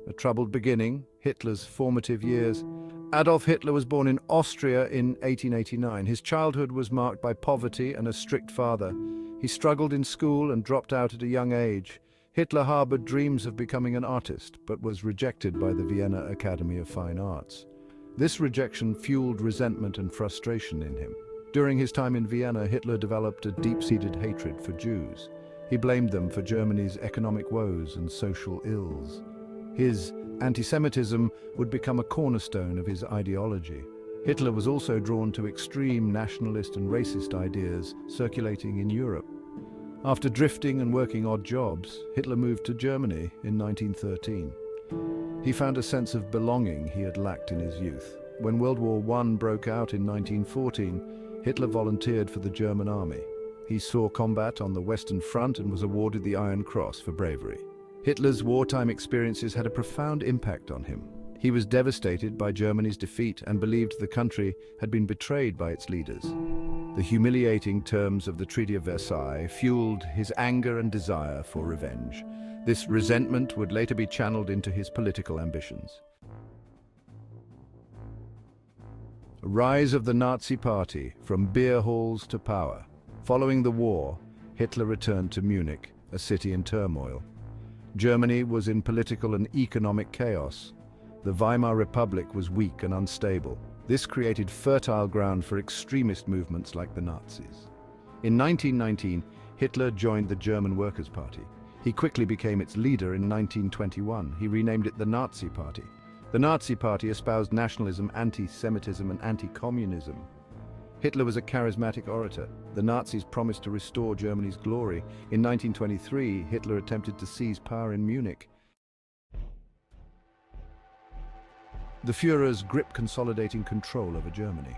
A troubled beginning, Hitler's formative years. Adolf Hitler was born in Austria in 1889. His childhood was marked by poverty and a strict father. He struggled in school and dropped out at a young age. Hitler harbored dreams of becoming an artist, but was rejected by the Vienna Academy of Fine Arts. This rejection fueled resentment and frustration in him. During his time in Vienna, Hitler developed a deep-seated hatred for Jews. He blamed them for Germany's economic woes and social ills. His anti-Semitism would become a cornerstone of his ideology. Hitler was also drawn to extreme nationalist and racist ideas circulating in Europe. After drifting and working odd jobs, Hitler moved to Germany in 1913. He found a sense of belonging he had lacked in his youth. When World War I broke out in 1914, Hitler volunteered for the German army. He saw combat on the Western Front and was awarded the Iron Cross for bravery. Hitler's wartime experiences had a profound impact on him. He was devastated by Germany's defeat and believed the country had been betrayed by its leaders. The humiliating terms of the Treaty of Versailles fueled his anger and desire for revenge. This resentment would later be channeled into his political ambitions. A rise of the Nazi Party, from beer halls to power. Following the war, Hitler returned to Munich, a city in turmoil. Germany was in political and economic chaos. The Weimar Republic was weak and unstable. This created fertile ground for extremist movements like the Nazis. In 1919, Hitler joined the German Workers' Party. He quickly became its leader in 1921. He renamed it the Nazi Party. The Nazi Party espoused nationalism, anti-Semitism, and anti-communism. Hitler was a charismatic orator. The Nazis promised to restore Germany's glory. In 1923, Hitler attempted to seize power in Munich. The Führer's grip consolidating control over Germany.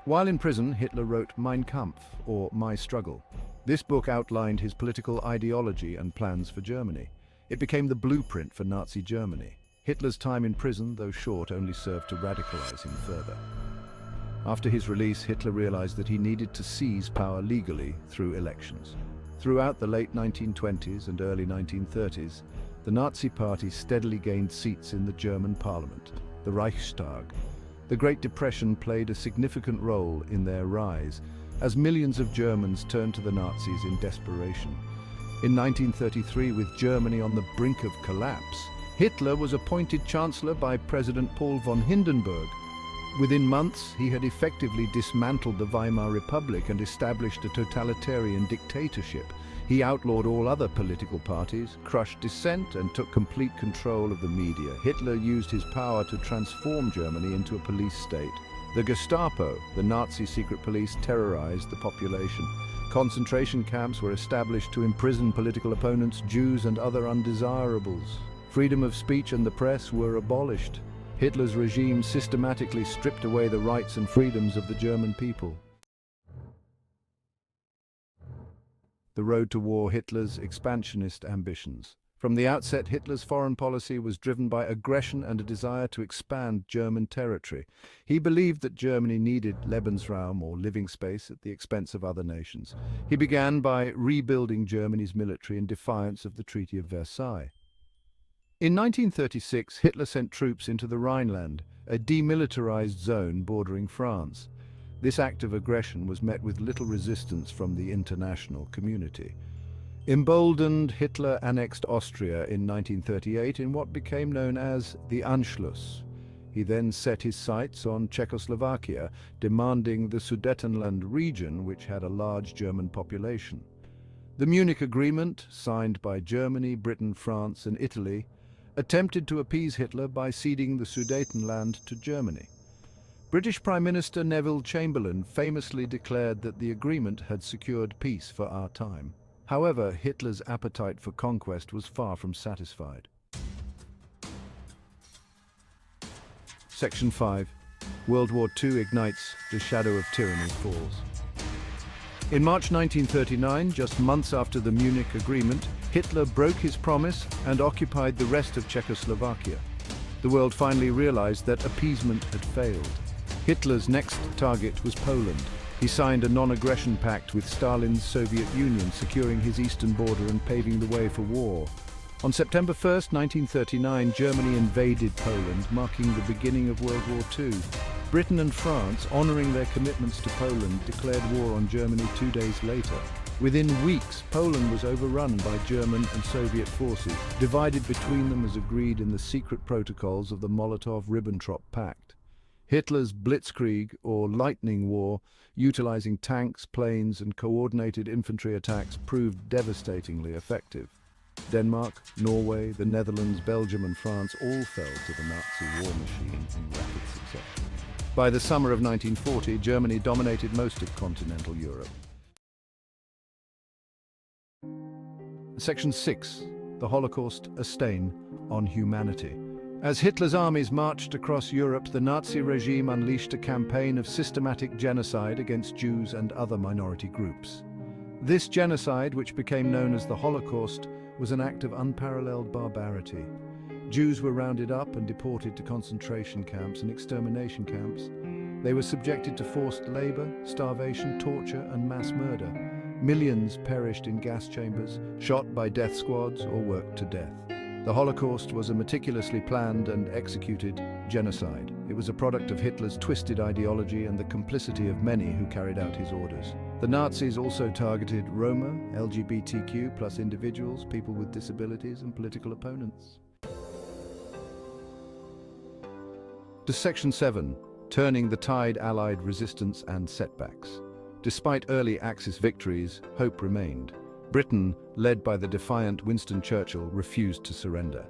While in prison, Hitler wrote Mein Kampf, or My Struggle. This book outlined his political ideology and plans for Germany. It became the blueprint for Nazi Germany. Hitler's time in prison, though short, only served to radicalize him further. After his release, Hitler realized that he needed to seize power legally through elections. Throughout the late 1920s and early 1930s, the Nazi Party steadily gained seats in the German parliament, the Reichstag. The Great Depression played a significant role in their rise, as millions of Germans turned to the Nazis in desperation. In 1933, with Germany on the brink of collapse, Hitler was appointed Chancellor by President Paul von Hindenburg. Within months, he had effectively dismantled the Weimar Republic and established a totalitarian dictatorship. He outlawed all other political parties, crushed dissent, and took complete control of the media. Hitler used his power to transform Germany into a police state. The Gestapo, the Nazi secret police, terrorized the population. Concentration camps were established to imprison political opponents, Jews, and other undesirables. Freedom of speech and the press were abolished. Hitler's regime systematically stripped away the rights and freedoms of the German people. The road to war, Hitler's expansionist ambitions. From the outset, Hitler's foreign policy was driven by aggression and a desire to expand German territory. He believed that Germany needed Lebensraum, or living space, at the expense of other nations. He began by rebuilding Germany's military in defiance of the Treaty of Versailles. In 1936, Hitler sent troops into the Rhineland, a demilitarized zone bordering France. This act of aggression was met with little resistance from the international community. Emboldened, Hitler annexed Austria in 1938 in what became known as the Anschluss. He then set his sights on Czechoslovakia, demanding the Sudetenland region, which had a large German population. The Munich Agreement, signed by Germany, Britain, France, and Italy, attempted to appease Hitler by ceding the Sudetenland to Germany. British Prime Minister Neville Chamberlain famously declared that the agreement had secured peace for our time. However, Hitler's appetite for conquest was far from satisfied. Section 5. World War II ignites, the shadow of tyranny falls. In March 1939, just months after the Munich Agreement, Hitler broke his promise and occupied the rest of Czechoslovakia. The world finally realized that appeasement had failed. Hitler's next target was Poland. He signed a non-aggression pact with Stalin's Soviet Union, securing his eastern border and paving the way for war. On September 1st, 1939, Germany invaded Poland, marking the beginning of World War II. Britain and France, honoring their commitments to Poland, declared war on Germany 2 days later. Within weeks, Poland was overrun by German and Soviet forces, divided between them as agreed in the secret protocols of the Molotov-Ribbentrop Pact. Hitler's Blitzkrieg, or Lightning War, utilizing tanks, planes, and coordinated infantry attacks, proved devastatingly effective. Denmark, Norway, the Netherlands, Belgium, and France all fell to the Nazi war machine in rapid succession. By the summer of 1940, Germany dominated most of continental Europe. Section 6. The Holocaust, a Stain on Humanity. As Hitler's armies marched across Europe, the Nazi regime unleashed a campaign of systematic genocide against Jews and other minority groups. This genocide, which became known as the Holocaust, was an act of unparalleled barbarity. Jews were rounded up and deported to concentration camps and extermination camps. They were subjected to forced labor, starvation, torture, and mass murder. Millions perished in gas chambers, shot by death squads, or worked to death. The Holocaust was a meticulously planned and executed genocide. It was a product of Hitler's twisted ideology and the complicity of many who carried out his orders. The Nazis also targeted Roma, LGBTQ+ individuals, people with disabilities, and political opponents. To Section 7, turning the tide, Allied resistance and setbacks. Despite early Axis victories, hope remained. Britain, led by the defiant Winston Churchill, refused to surrender.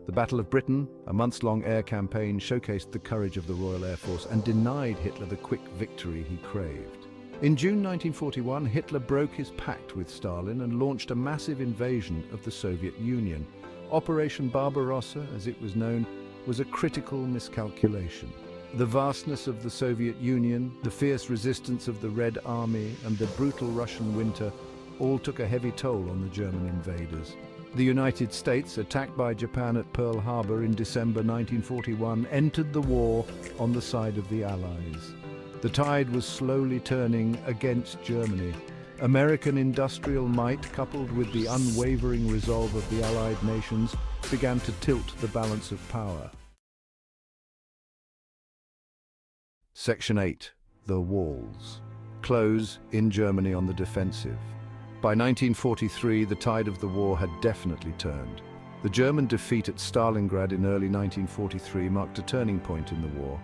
The Battle of Britain, a months-long air campaign, showcased the courage of the Royal Air Force and denied Hitler the quick victory he craved. In June 1941, Hitler broke his pact with Stalin and launched a massive invasion of the Soviet Union. Operation Barbarossa, as it was known, was a critical miscalculation. The vastness of the Soviet Union, the fierce resistance of the Red Army, and the brutal Russian winter all took a heavy toll on the German invaders. The United States, attacked by Japan at Pearl Harbor in December 1941, entered the war on the side of the Allies. The tide was slowly turning against Germany. American industrial might, coupled with the unwavering resolve of the Allied nations, began to tilt the balance of power. Section 8. The Walls. Close in Germany on the defensive. By 1943, the tide of the war had definitely turned. The German defeat at Stalingrad in early 1943 marked a turning point in the war.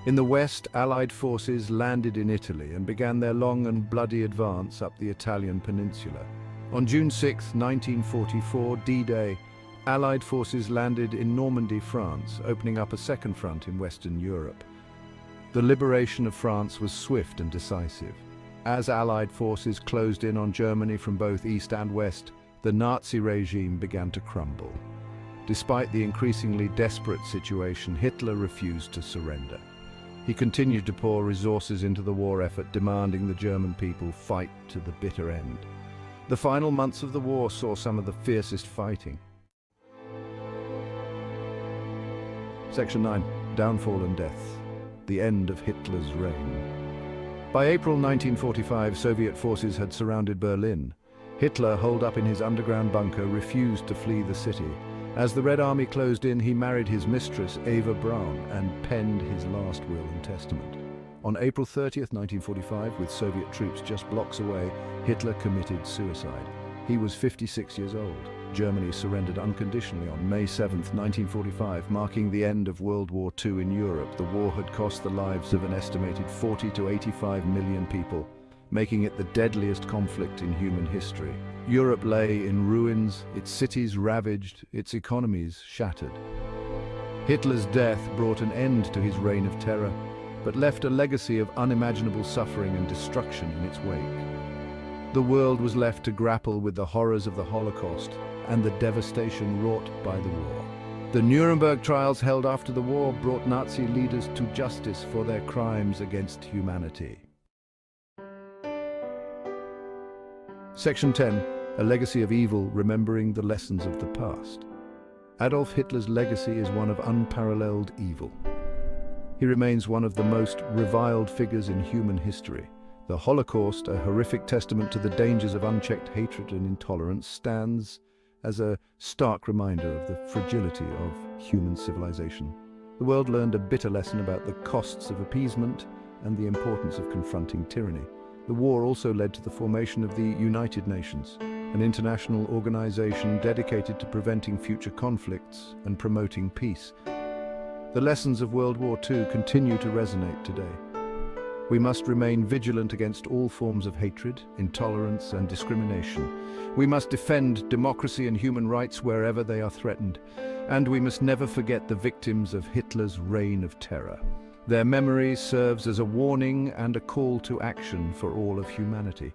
In the west, Allied forces landed in Italy and began their long and bloody advance up the Italian peninsula. On June 6, 1944, D-Day, Allied forces landed in Normandy, France, opening up a second front in Western Europe. The liberation of France was swift and decisive. As Allied forces closed in on Germany from both east and west, the Nazi regime began to crumble. Despite the increasingly desperate situation, Hitler refused to surrender. He continued to pour resources into the war effort, demanding the German people fight to the bitter end. The final months of the war saw some of the fiercest fighting. Section 9. Downfall and Death. The end of Hitler's reign. By April 1945, Soviet forces had surrounded Berlin. Hitler, holed up in his underground bunker, refused to flee the city. As the Red Army closed in, he married his mistress, Eva Braun, and penned his last will and testament. On April 30th, 1945, with Soviet troops just blocks away, Hitler committed suicide. He was 56 years old. Germany surrendered unconditionally on May 7, 1945, marking the end of World War II in Europe. The war had cost the lives of an estimated 40 to 85 million people, making it the deadliest conflict in human history. Europe lay in ruins, its cities ravaged, its economies shattered. Hitler's death brought an end to his reign of terror, but left a legacy of unimaginable suffering and destruction in its wake. The world was left to grapple with the horrors of the Holocaust and the devastation wrought by the war. The Nuremberg trials held after the war brought Nazi leaders to justice for their crimes against humanity. Section 10. A legacy of evil, remembering the lessons of the past. Adolf Hitler's legacy is one of unparalleled evil. He remains one of the most reviled figures in human history. The Holocaust, a horrific testament to the dangers of unchecked hatred and intolerance, stands as a stark reminder of the fragility of human civilization. The world learned a bitter lesson about the costs of appeasement and the importance of confronting tyranny. The war also led to the formation of the United Nations, an international organization dedicated to preventing future conflicts and promoting peace. The lessons of World War II continue to resonate today. We must remain vigilant against all forms of hatred, intolerance, and discrimination. We must defend democracy and human rights wherever they are threatened. And we must never forget the victims of Hitler's reign of terror. Their memory serves as a warning and a call to action for all of humanity.